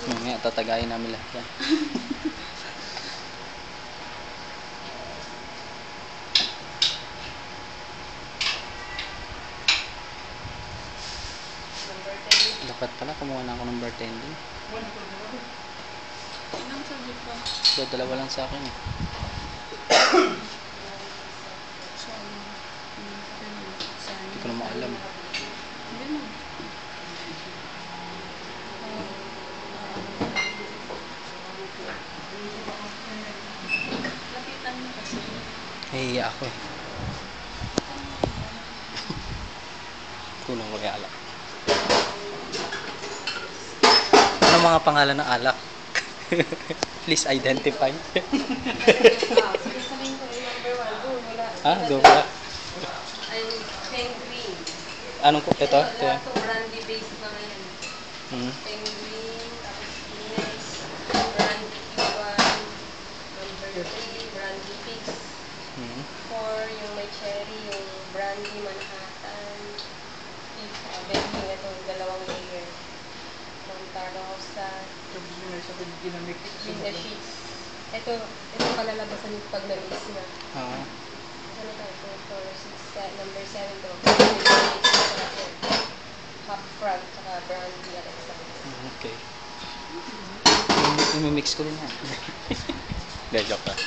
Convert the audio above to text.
Mamaya tatagayin namin lahat yan. Dapat pala kumuha na ako ng bartending. Ilang subject ba? Dalawa lang sa akin eh. Hindi ko naman alam. Hindi mo. Lapitan mo kasi. Nahihiya ako eh. Kulang ko kay alak. Ano mga pangalan ng alak? Please identify. Sabihin ko yung number 1. Ah, go ba? Ay, penguin. Anong ito? Ito yan. Ito, brandy based mga yan. Penguin, tapos Guinness, brandy Iwan, number 3, brandy Fix. 4, yung may cherry, yung brandy Manhattan. 5, baking, ito, 2 layer. Montaro Rosa. Linda Sheets. Ito kalalabasan yung pag na-mix na. Ano tayo? 4, 6, number 7 to. Hop frog, saka brandy Alexander. Okay. Imimix ko rin yan. Joke pa.